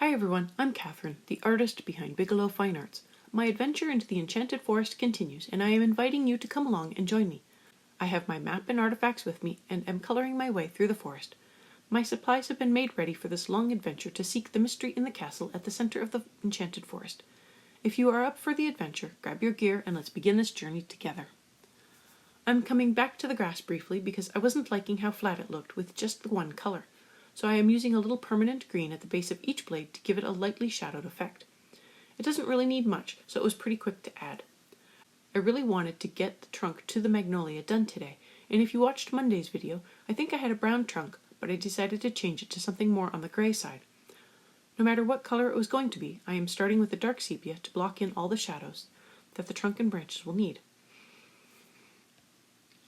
Hi everyone, I'm Catherine, the artist behind Bigelow Fine Arts. My adventure into the Enchanted Forest continues, and I am inviting you to come along and join me. I have my map and artifacts with me, and am coloring my way through the forest. My supplies have been made ready for this long adventure to seek the mystery in the castle at the center of the Enchanted Forest. If you are up for the adventure, grab your gear and let's begin this journey together. I'm coming back to the grass briefly because I wasn't liking how flat it looked with just the one color. So I am using a little permanent green at the base of each blade to give it a lightly shadowed effect. It doesn't really need much, so it was pretty quick to add. I really wanted to get the trunk to the Magnolia done today, and if you watched Monday's video, I think I had a brown trunk, but I decided to change it to something more on the grey side. No matter what color it was going to be, I am starting with the dark sepia to block in all the shadows that the trunk and branches will need.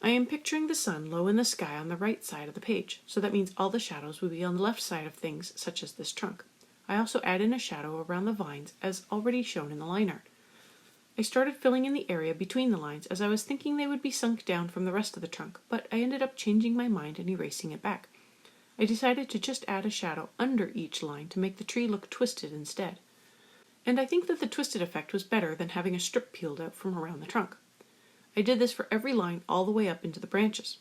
I am picturing the sun low in the sky on the right side of the page, so that means all the shadows will be on the left side of things such as this trunk. I also add in a shadow around the vines as already shown in the line art. I started filling in the area between the lines as I was thinking they would be sunk down from the rest of the trunk, but I ended up changing my mind and erasing it back. I decided to just add a shadow under each line to make the tree look twisted instead. And I think that the twisted effect was better than having a strip peeled out from around the trunk. I did this for every line all the way up into the branches.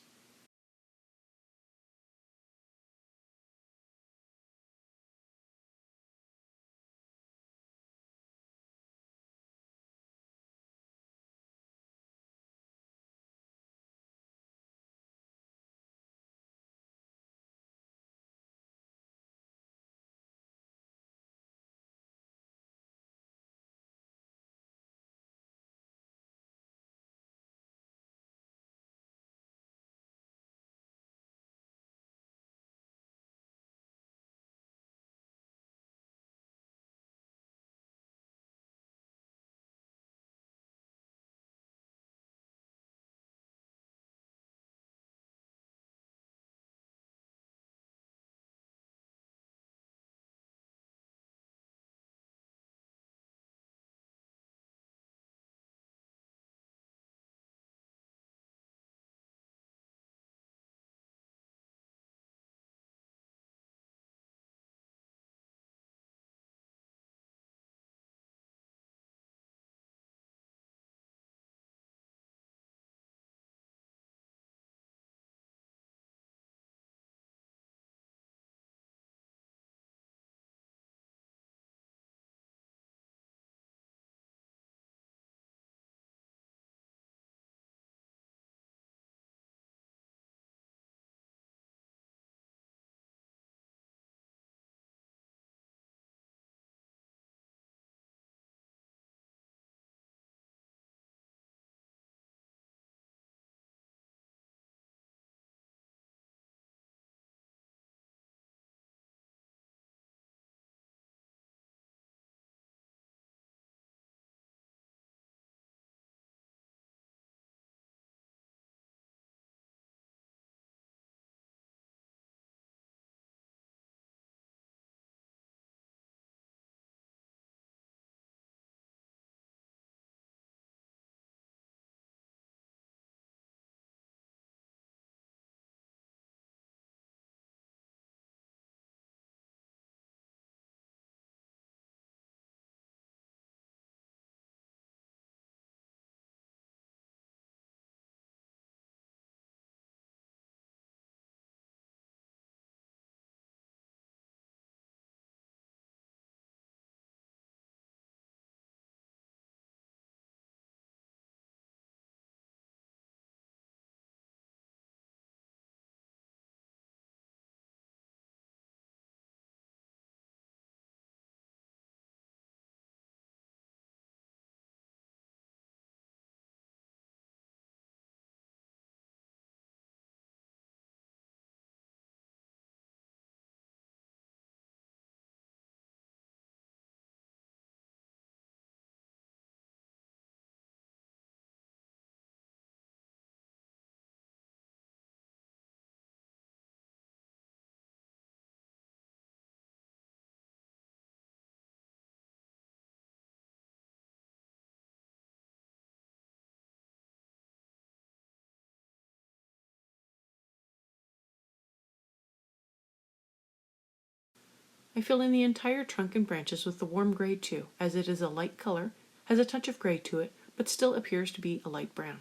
I fill in the entire trunk and branches with the warm gray too, as it is a light color, has a touch of gray to it, but still appears to be a light brown.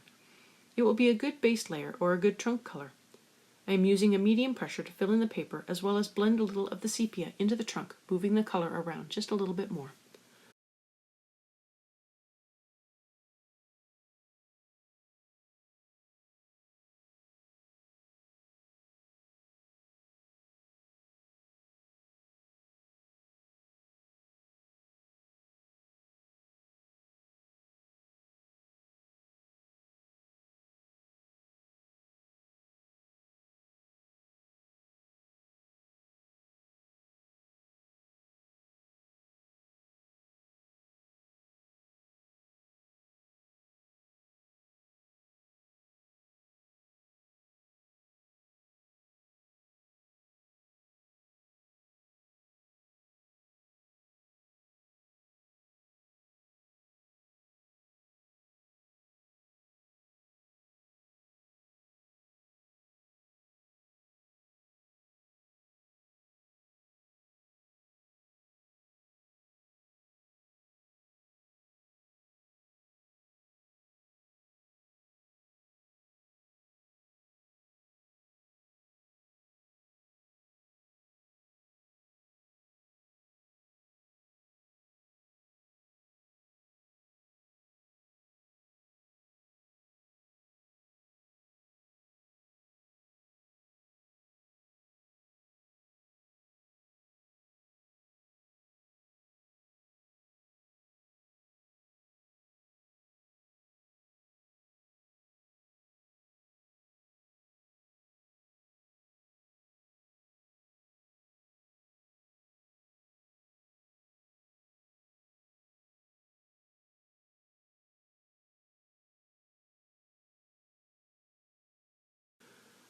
It will be a good base layer or a good trunk color. I am using a medium pressure to fill in the paper as well as blend a little of the sepia into the trunk, moving the color around just a little bit more.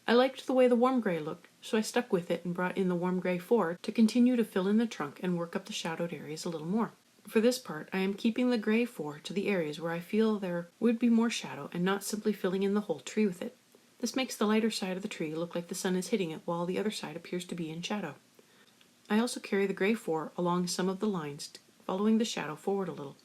I liked the way the warm gray looked, so I stuck with it and brought in the warm gray 4 to continue to fill in the trunk and work up the shadowed areas a little more. For this part, I am keeping the gray 4 to the areas where I feel there would be more shadow and not simply filling in the whole tree with it. This makes the lighter side of the tree look like the sun is hitting it while the other side appears to be in shadow. I also carry the gray 4 along some of the lines, following the shadow forward a little.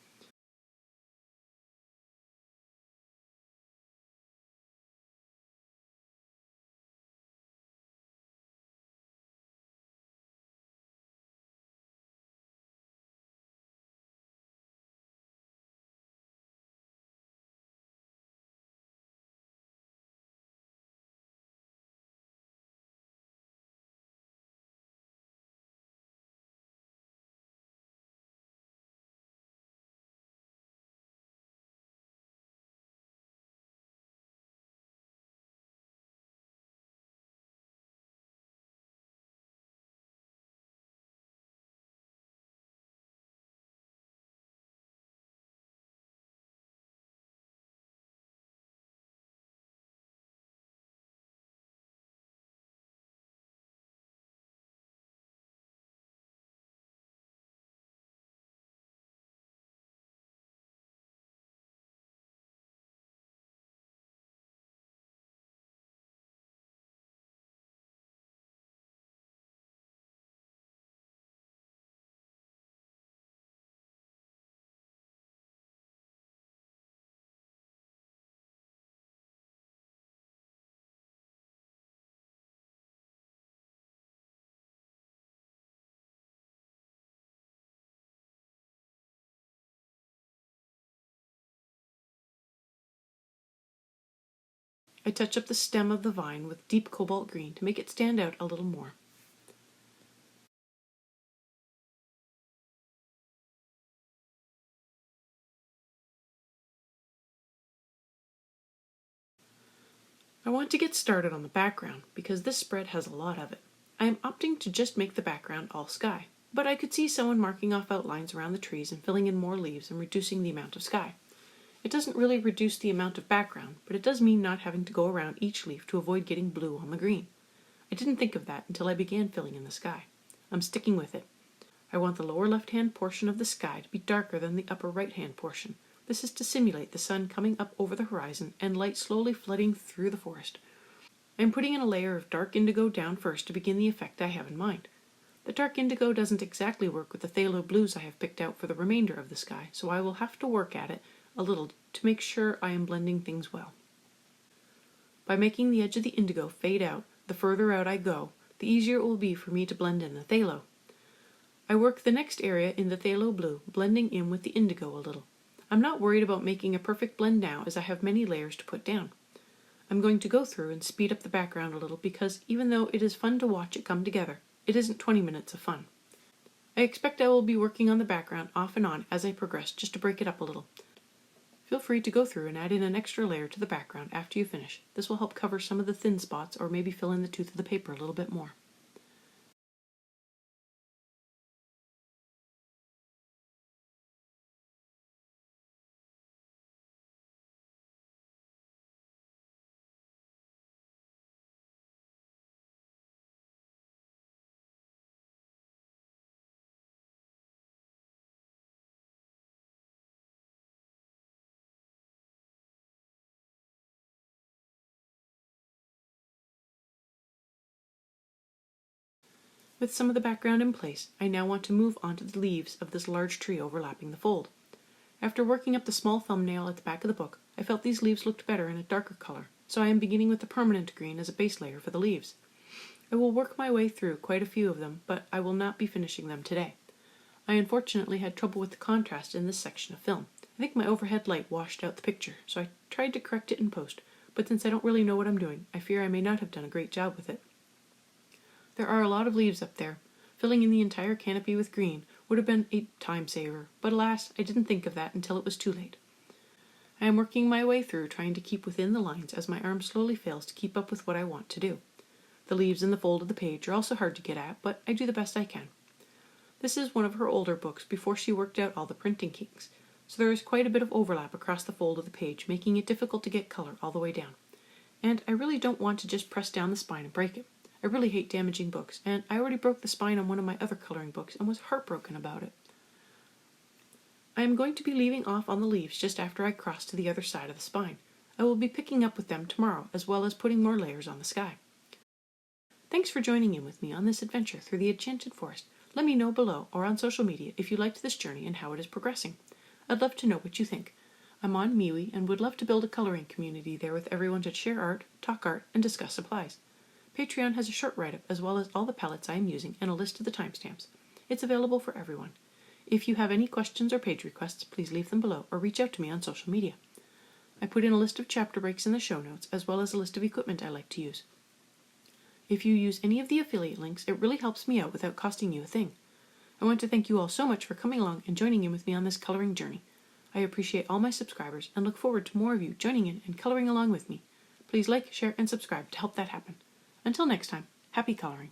I touch up the stem of the vine with deep cobalt green to make it stand out a little more. I want to get started on the background because this spread has a lot of it. I am opting to just make the background all sky, but I could see someone marking off outlines around the trees and filling in more leaves and reducing the amount of sky. It doesn't really reduce the amount of background, but it does mean not having to go around each leaf to avoid getting blue on the green. I didn't think of that until I began filling in the sky. I'm sticking with it. I want the lower left-hand portion of the sky to be darker than the upper right-hand portion. This is to simulate the sun coming up over the horizon and light slowly flooding through the forest. I am putting in a layer of dark indigo down first to begin the effect I have in mind. The dark indigo doesn't exactly work with the phthalo blues I have picked out for the remainder of the sky, so I will have to work at it a little to make sure I am blending things well. By making the edge of the indigo fade out, the further out I go, the easier it will be for me to blend in the phthalo. I work the next area in the phthalo blue, blending in with the indigo a little. I'm not worried about making a perfect blend now, as I have many layers to put down. I'm going to go through and speed up the background a little because even though it is fun to watch it come together, it isn't 20 minutes of fun. I expect I will be working on the background off and on as I progress just to break it up a little. Feel free to go through and add in an extra layer to the background after you finish. This will help cover some of the thin spots or maybe fill in the tooth of the paper a little bit more. With some of the background in place, I now want to move on to the leaves of this large tree overlapping the fold. After working up the small thumbnail at the back of the book, I felt these leaves looked better in a darker color, so I am beginning with the permanent green as a base layer for the leaves. I will work my way through quite a few of them, but I will not be finishing them today. I unfortunately had trouble with the contrast in this section of film. I think my overhead light washed out the picture, so I tried to correct it in post, but since I don't really know what I'm doing, I fear I may not have done a great job with it. There are a lot of leaves up there. Filling in the entire canopy with green would have been a time saver, but alas, I didn't think of that until it was too late. I am working my way through, trying to keep within the lines as my arm slowly fails to keep up with what I want to do. The leaves in the fold of the page are also hard to get at, but I do the best I can. This is one of her older books before she worked out all the printing kinks, so there is quite a bit of overlap across the fold of the page, making it difficult to get color all the way down. And I really don't want to just press down the spine and break it. I really hate damaging books, and I already broke the spine on one of my other coloring books and was heartbroken about it. I am going to be leaving off on the leaves just after I cross to the other side of the spine. I will be picking up with them tomorrow, as well as putting more layers on the sky. Thanks for joining in with me on this adventure through the Enchanted Forest. Let me know below or on social media if you liked this journey and how it is progressing. I'd love to know what you think. I'm on MeWe and would love to build a coloring community there with everyone to share art, talk art, and discuss supplies. Patreon has a short write-up as well as all the palettes I am using and a list of the timestamps. It's available for everyone. If you have any questions or page requests, please leave them below or reach out to me on social media. I put in a list of chapter breaks in the show notes as well as a list of equipment I like to use. If you use any of the affiliate links, it really helps me out without costing you a thing. I want to thank you all so much for coming along and joining in with me on this coloring journey. I appreciate all my subscribers and look forward to more of you joining in and coloring along with me. Please like, share, and subscribe to help that happen. Until next time, happy coloring.